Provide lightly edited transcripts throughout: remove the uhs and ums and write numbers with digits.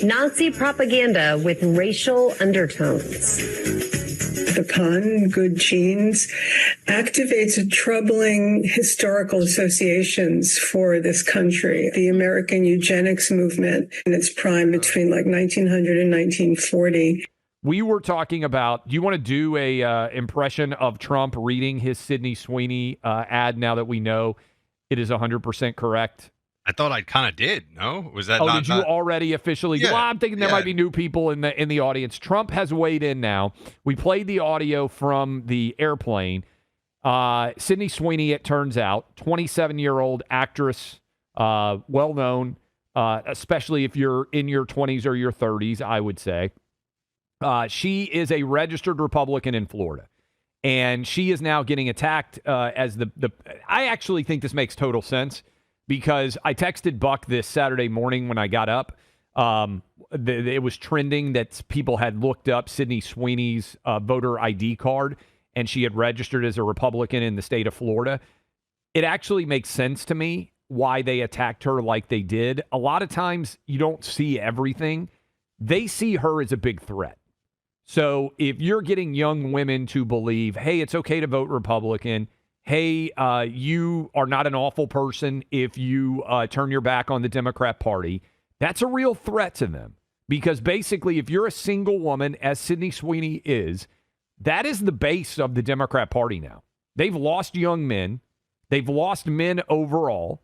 Nazi propaganda with racial undertones. The pun, good genes, activates troubling historical associations for this country. The American eugenics movement in its prime between like 1900 and 1940. We were talking about, do you want to do a impression of Trump reading his Sydney Sweeney ad now that we know it is 100% correct? I thought I kind of did. No, was that? Did you already officially? Yeah, well, I'm thinking there might be new people in the audience. Trump has weighed in now. We played the audio from the airplane. Sydney Sweeney, it turns out, 27-year-old actress, well known, especially if you're in your 20s or your 30s, I would say. She is a registered Republican in Florida, and she is now getting attacked as the. I actually think this makes total sense. Because I texted Buck this Saturday morning when I got up. It was trending that people had looked up Sydney Sweeney's voter ID card, and she had registered as a Republican in the state of Florida. It actually makes sense to me why they attacked her like they did. A lot of times you don't see everything. They see her as a big threat. So if you're getting young women to believe, hey, it's okay to vote Republican, hey, you are not an awful person if you turn your back on the Democrat Party, that's a real threat to them. Because basically, if you're a single woman, as Sydney Sweeney is, that is the base of the Democrat Party now. They've lost young men. They've lost men overall.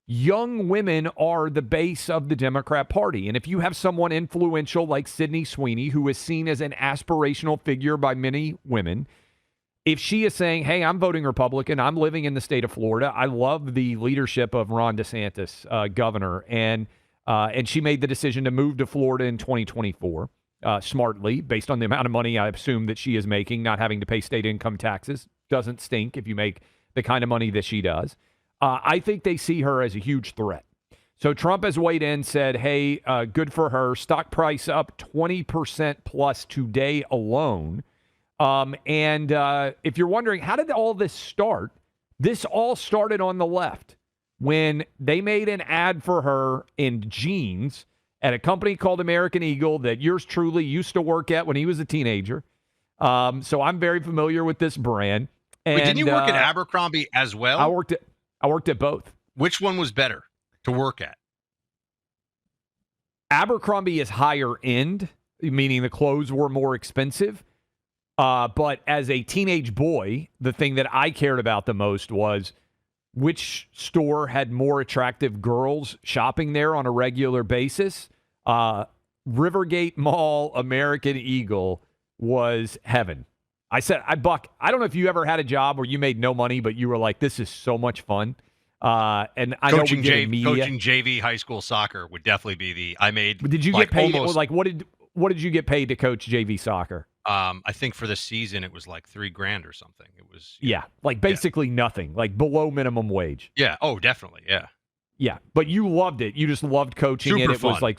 Young women are the base of the Democrat Party. And if you have someone influential like Sydney Sweeney, who is seen as an aspirational figure by many women, if she is saying, hey, I'm voting Republican, I'm living in the state of Florida, I love the leadership of Ron DeSantis, governor, and she made the decision to move to Florida in 2024, smartly, based on the amount of money I assume that she is making, not having to pay state income taxes. Doesn't stink if you make the kind of money that she does. I think they see her as a huge threat. So Trump has weighed in, said, hey, good for her. Stock price up 20% plus today alone. And if you're wondering, how did all this start? This all started on the left when they made an ad for her in jeans at a company called American Eagle that yours truly used to work at when he was a teenager. So I'm very familiar with this brand. And, wait, didn't you work at Abercrombie as well? I worked at both. Which one was better to work at? Abercrombie is higher end, meaning the clothes were more expensive. But as a teenage boy, the thing that I cared about the most was which store had more attractive girls shopping there on a regular basis. Rivergate Mall, American Eagle was heaven. I said, Buck, I don't know if you ever had a job where you made no money, but you were like, this is so much fun. And I coaching know we get in media. Coaching JV high school soccer would definitely be Did you get paid? What did you get paid to coach JV soccer? I think for the season it was like $3,000 or something. It was basically nothing, like below minimum wage. Yeah. Oh, definitely. Yeah. Yeah, but you loved it. You just loved coaching it. It was like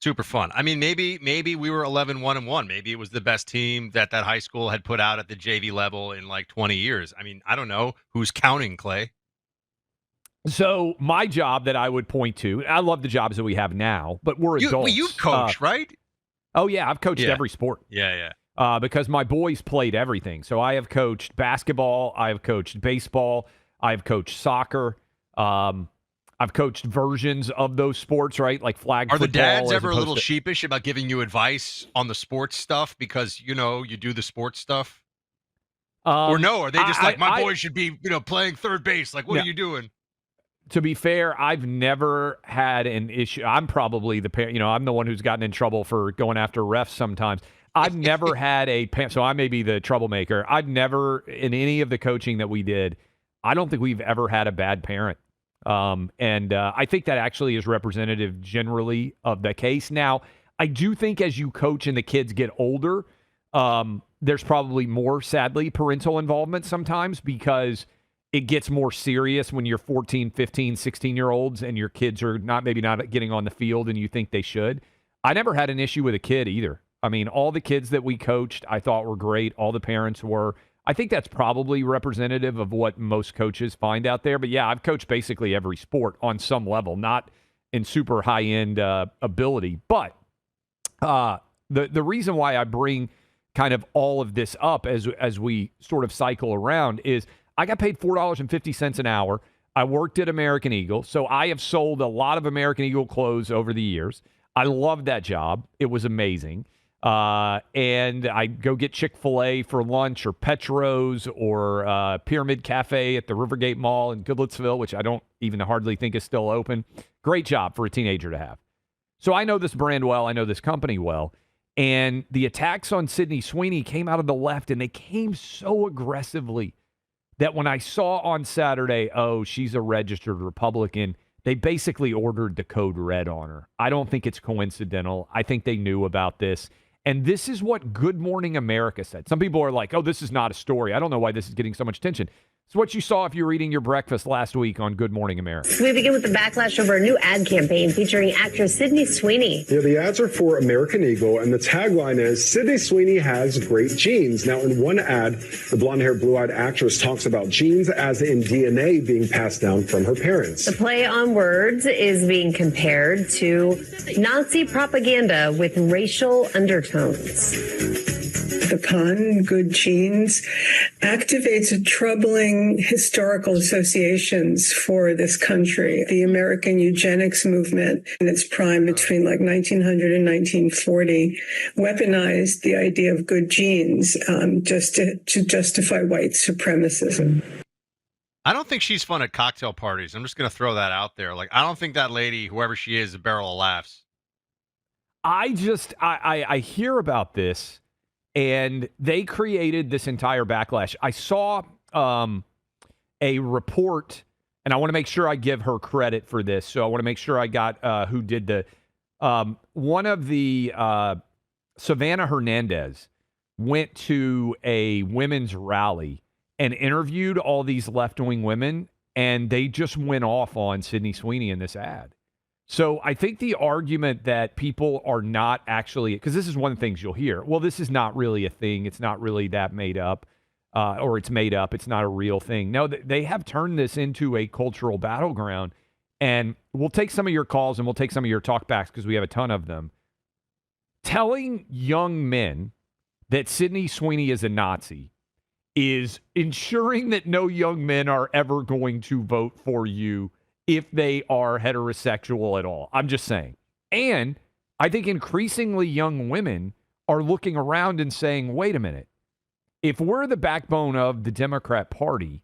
super fun. I mean, maybe we were 11-1-1. Maybe it was the best team that high school had put out at the JV level in like 20 years. I mean, I don't know who's counting, Clay. So my job that I would point to, I love the jobs that we have now, but we're adults. You've coached, right? Oh yeah, I've coached every sport. Yeah. Because my boys played everything. So I have coached basketball. I have coached baseball. I have coached soccer. I've coached versions of those sports, right? Like flag football. Are the dads ever a little sheepish about giving you advice on the sports stuff because, you do the sports stuff? Or no? Are they just my boy should be, playing third base? Like, what are you doing? To be fair, I've never had an issue. I'm probably the parent. I'm the one who's gotten in trouble for going after refs sometimes. I've never had so I may be the troublemaker. I've never, in any of the coaching that we did, I don't think we've ever had a bad parent. And I think that actually is representative generally of the case. Now, I do think as you coach and the kids get older, there's probably more, sadly, parental involvement sometimes because it gets more serious when you're 14, 15, 16-year-olds and your kids are maybe not getting on the field and you think they should. I never had an issue with a kid either. I mean, all the kids that we coached, I thought were great. All the parents were. I think that's probably representative of what most coaches find out there. But yeah, I've coached basically every sport on some level, not in super high-end ability. But The reason why I bring kind of all of this up as we sort of cycle around is I got paid $4.50 an hour. I worked at American Eagle, so I have sold a lot of American Eagle clothes over the years. I loved that job. It was amazing. And I go get Chick-fil-A for lunch or Petro's or Pyramid Cafe at the Rivergate Mall in Goodlettsville, which I don't even hardly think is still open. Great job for a teenager to have. So I know this brand well. I know this company well. And the attacks on Sydney Sweeney came out of the left, and they came so aggressively that when I saw on Saturday, oh, she's a registered Republican, they basically ordered the code red on her. I don't think it's coincidental. I think they knew about this. And this is what Good Morning America said. Some people are like, oh, this is not a story. I don't know why this is getting so much attention. It's what you saw if you were eating your breakfast last week on Good Morning America. We begin with the backlash over a new ad campaign featuring actress Sydney Sweeney. Yeah, the ads are for American Eagle, and the tagline is, Sydney Sweeney has great genes. Now, in one ad, the blonde-haired, blue-eyed actress talks about genes as in DNA being passed down from her parents. The play on words is being compared to Nazi propaganda with racial undertones. The pun, good genes, activates troubling historical associations for this country. The American eugenics movement in its prime between like 1900 and 1940 weaponized the idea of good genes just to justify white supremacism. I don't think she's fun at cocktail parties. I'm just going to throw that out there. Like, I don't think that lady, whoever she is a barrel of laughs. I hear about this. And they created this entire backlash. I saw a report, and I want to make sure I give her credit for this. So I want to make sure I got who did the one of the Savannah Hernandez went to a women's rally and interviewed all these left-wing women, and they just went off on Sydney Sweeney in this ad. So I think the argument that people are not actually, because this is one of the things you'll hear, well, this is not really a thing. It's not really that made up, or it's made up. It's not a real thing. No, they have turned this into a cultural battleground. And we'll take some of your calls and we'll take some of your talkbacks because we have a ton of them. Telling young men that Sydney Sweeney is a Nazi is ensuring that no young men are ever going to vote for you if they are heterosexual at all. I'm just saying. And I think increasingly young women are looking around and saying, wait a minute, if we're the backbone of the Democrat Party,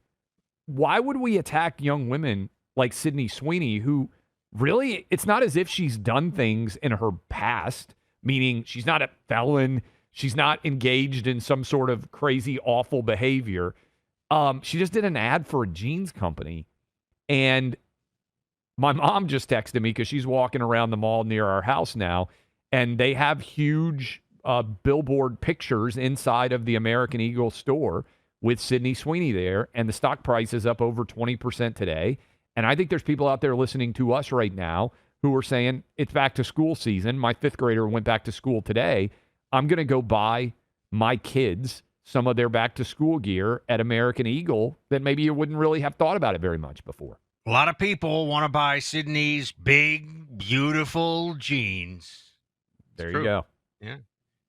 why would we attack young women like Sydney Sweeney, who really, it's not as if she's done things in her past, meaning she's not a felon, she's not engaged in some sort of crazy, awful behavior. She just did an ad for a jeans company. And my mom just texted me because she's walking around the mall near our house now, and they have huge billboard pictures inside of the American Eagle store with Sydney Sweeney there, and the stock price is up over 20% today. And I think there's people out there listening to us right now who are saying, it's back to school season. My fifth grader went back to school today. I'm going to go buy my kids some of their back to school gear at American Eagle that maybe you wouldn't really have thought about it very much before. A lot of people want to buy Sydney's big, beautiful jeans. There you go. Yeah.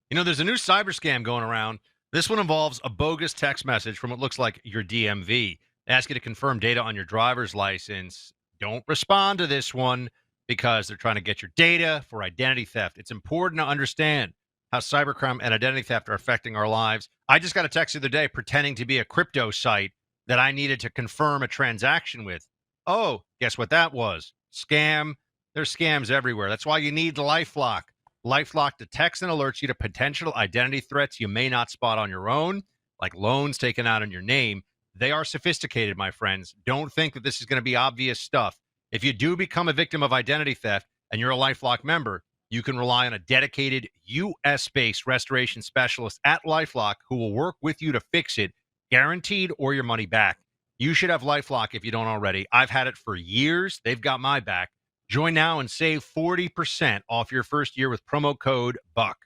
You know, there's a new cyber scam going around. This one involves a bogus text message from what looks like your DMV. They ask you to confirm data on your driver's license. Don't respond to this one because they're trying to get your data for identity theft. It's important to understand how cybercrime and identity theft are affecting our lives. I just got a text the other day pretending to be a crypto site that I needed to confirm a transaction with. Oh, guess what that was? Scam. There's scams everywhere. That's why you need LifeLock. LifeLock detects and alerts you to potential identity threats you may not spot on your own, like loans taken out in your name. They are sophisticated, my friends. Don't think that this is going to be obvious stuff. If you do become a victim of identity theft and you're a LifeLock member, you can rely on a dedicated U.S.-based restoration specialist at LifeLock who will work with you to fix it, guaranteed, or your money back. You should have LifeLock if you don't already. I've had it for years. They've got my back. Join now and save 40% off your first year with promo code BUCK.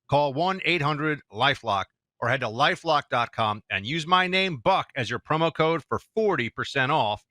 Call 1-800-LifeLock or head to lifelock.com and use my name, Buck, as your promo code for 40% off.